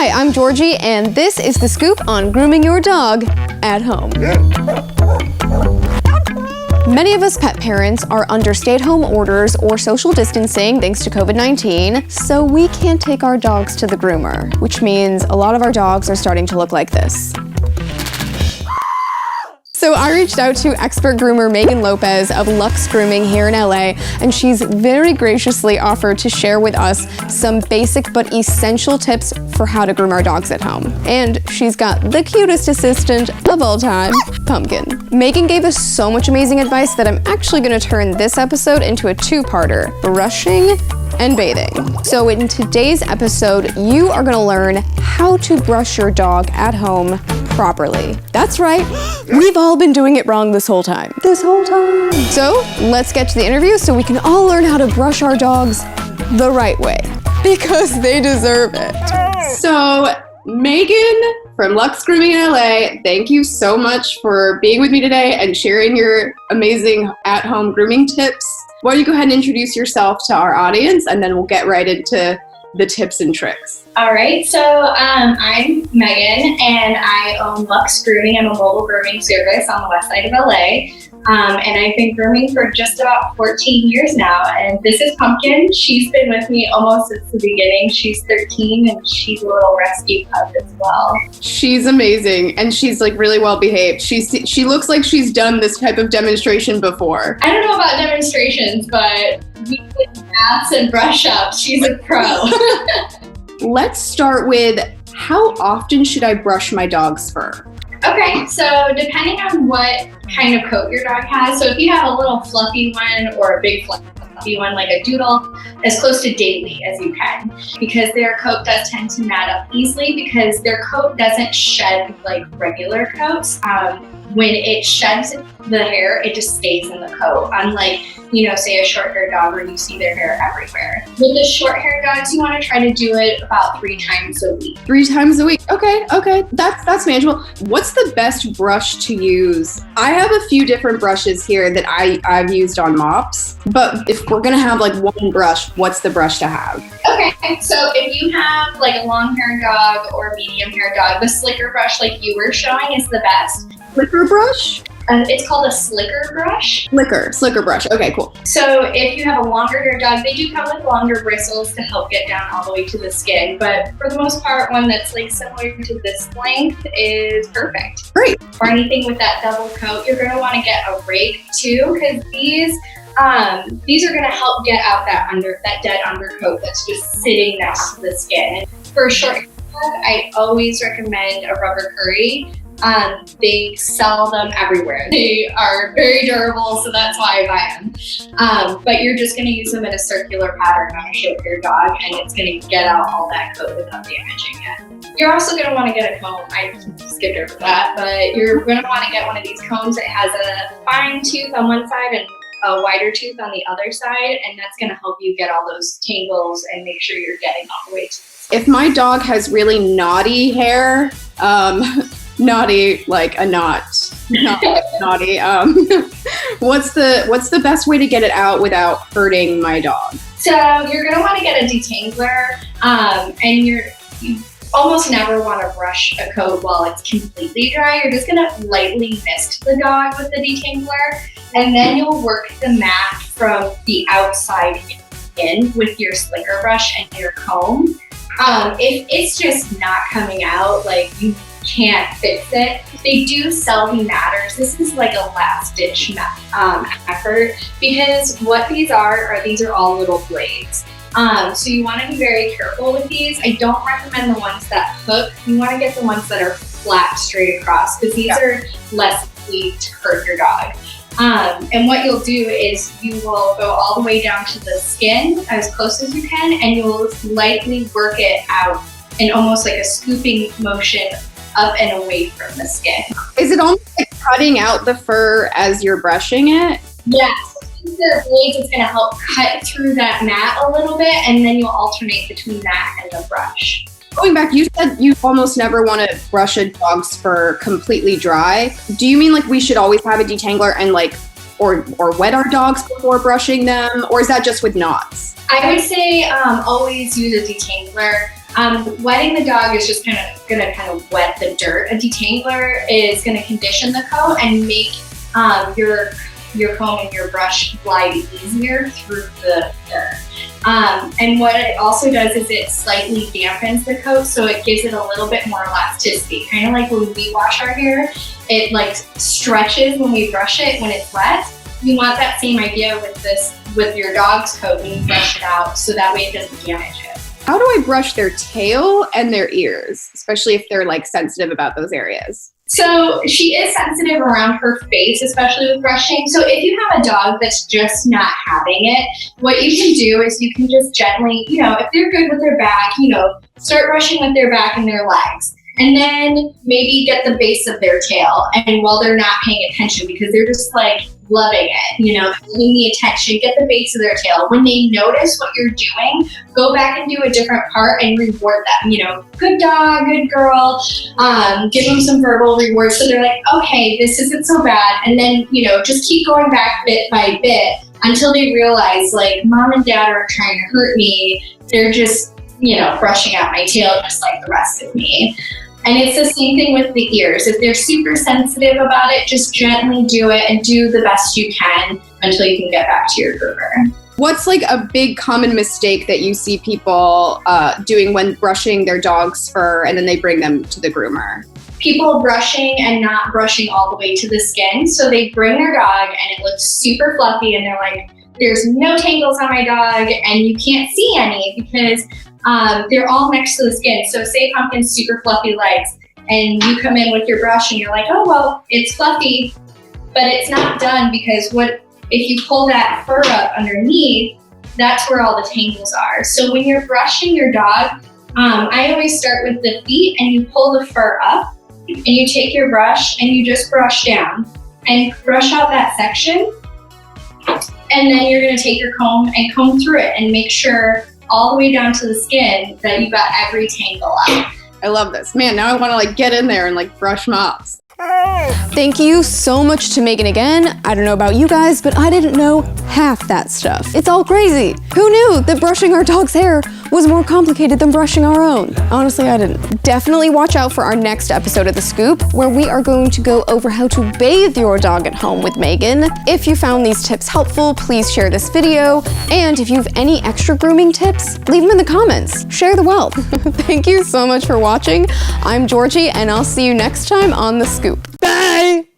Hi, I'm Georgie, and this is the scoop on grooming your dog at home. Many of us pet parents are under stay-at-home orders or social distancing thanks to COVID-19, so we can't take our dogs to the groomer, which means a lot of our dogs are starting to look like this. So I reached out to expert groomer Meghan Lopez of Luxe Grooming here in LA, and she's very graciously offered to share with us some basic but essential tips for how to groom our dogs at home. And she's got the cutest assistant of all time, Pumpkin. Meghan gave us so much amazing advice that I'm actually gonna turn this episode into a two-parter: brushing and bathing. So in today's episode, you are gonna learn how to brush your dog at home properly. That's right, we've all been doing it wrong this whole time. So let's get to the interview so we can all learn how to brush our dogs the right way, because they deserve it. So Meghan from Luxe Grooming in LA, thank you so much for being with me today and sharing your amazing at-home grooming tips. Why don't you go ahead and introduce yourself to our audience, and then we'll get right into the tips and tricks. All right, so I'm Meghan, and I own Luxe Grooming. I'm a mobile grooming service on the west side of LA, and I've been grooming for just about 14 years now. And this is Pumpkin. She's been with me almost since the beginning. She's 13, and she's a little rescue pup as well. She's amazing, and she's like really well behaved. She looks like she's done this type of demonstration before. I don't know about demonstrations, but we did baths and brush ups. She's a pro. Let's start with, how often should I brush my dog's fur? Okay, so depending on what kind of coat your dog has, so if you have a little fluffy one or a big fluffy one like a doodle, as close to daily as you can, because their coat does tend to mat up easily because their coat doesn't shed like regular coats. When it sheds the hair, it just stays in the coat, unlike, say a short-haired dog where you see their hair everywhere. With the short-haired dogs, you want to try to do it about 3 times a week. 3 times a week. Okay. That's manageable. What's the best brush to use? I have a few different brushes here that I've used on mops, but if we're gonna have like one brush, what's the brush to have? Okay, so if you have like a long-haired dog or a medium-haired dog, the slicker brush like you were showing is the best. Slicker brush? It's called a slicker brush. Slicker brush. Okay, cool. So if you have a longer hair dog, they do come with longer bristles to help get down all the way to the skin. But for the most part, one that's like similar to this length is perfect. Great. For anything with that double coat, you're going to want to get a rake too, because these are going to help get out that dead undercoat that's just sitting next to the skin. And for a short hair dog, I always recommend a rubber curry. They sell them everywhere. They are very durable, so that's why I buy them. But you're just going to use them in a circular pattern on a short-haired dog, and it's going to get out all that coat without damaging it. You're also going to want to get a comb. I skipped over that, but you're going to want to get one of these combs that has a fine tooth on one side and a wider tooth on the other side, and that's going to help you get all those tangles and make sure you're getting all the way to the skin. If my dog has really knotty hair, naughty like a knot, not like naughty. What's the best way to get it out without hurting my dog? So you're gonna want to get a detangler, and you almost never want to brush a coat while it's completely dry. You're just gonna lightly mist the dog with the detangler, and then you'll work the mat from the outside in with your slicker brush and your comb. If it's just not coming out, like you can't fix it, they do sell the matters. This is like a last ditch effort, because what these are these are all little blades. So you want to be very careful with these. I don't recommend the ones that hook. You want to get the ones that are flat straight across, because these are less likely to hurt your dog. And what you'll do is you will go all the way down to the skin as close as you can, and you'll lightly work it out in almost like a scooping motion up and away from the skin. Is it almost like cutting out the fur as you're brushing it? Yes. Since they're blades, it's going to help cut through that mat a little bit, and then you'll alternate between that and the brush. Going back, you said you almost never want to brush a dog's fur completely dry. Do you mean like we should always have a detangler and like, or wet our dogs before brushing them? Or is that just with knots? I would say always use a detangler. Wetting the dog is just gonna kind of wet the dirt. A detangler is gonna condition the coat and make your comb and your brush glide easier through the dirt. And what it also does is it slightly dampens the coat, so it gives it a little bit more elasticity. Kind of like when we wash our hair, it like stretches when we brush it when it's wet. You want that same idea with your dog's coat when you brush it out, so that way it doesn't damage it. How do I brush their tail and their ears, especially if they're like sensitive about those areas? So she is sensitive around her face, especially with brushing. So if you have a dog that's just not having it, what you can do is you can just gently, if they're good with their back, start brushing with their back and their legs. And then maybe get the base of their tail. And while they're not paying attention, because they're just like loving it, giving the attention, get the base of their tail. When they notice what you're doing, go back and do a different part and reward them. Good dog, good girl. Give them some verbal rewards so they're like, okay, this isn't so bad. And then, just keep going back bit by bit until they realize like mom and dad aren't trying to hurt me. They're just, brushing out my tail just like the rest of me. And it's the same thing with the ears. If they're super sensitive about it, just gently do it and do the best you can until you can get back to your groomer. What's like a big common mistake that you see people doing when brushing their dog's fur and then they bring them to the groomer? People brushing and not brushing all the way to the skin. So they bring their dog and it looks super fluffy and they're like, there's no tangles on my dog and you can't see any because they're all next to the skin. So say Pumpkin's super fluffy legs and you come in with your brush and you're like, oh, well, it's fluffy, but it's not done because if you pull that fur up underneath, that's where all the tangles are. So when you're brushing your dog, I always start with the feet and you pull the fur up and you take your brush and you just brush down and brush out that section. And then you're gonna take your comb and comb through it and make sure all the way down to the skin that you got every tangle out. I love this. Man, now I want to like get in there and like brush mops. Thank you so much to Meghan again. I don't know about you guys, but I didn't know half that stuff. It's all crazy. Who knew that brushing our dog's hair was more complicated than brushing our own? Honestly, I didn't. Definitely watch out for our next episode of The Scoop, where we are going to go over how to bathe your dog at home with Meghan. If you found these tips helpful, please share this video. And if you have any extra grooming tips, leave them in the comments. Share the wealth. Thank you so much for watching. I'm Georgie, and I'll see you next time on The Scoop. Bye!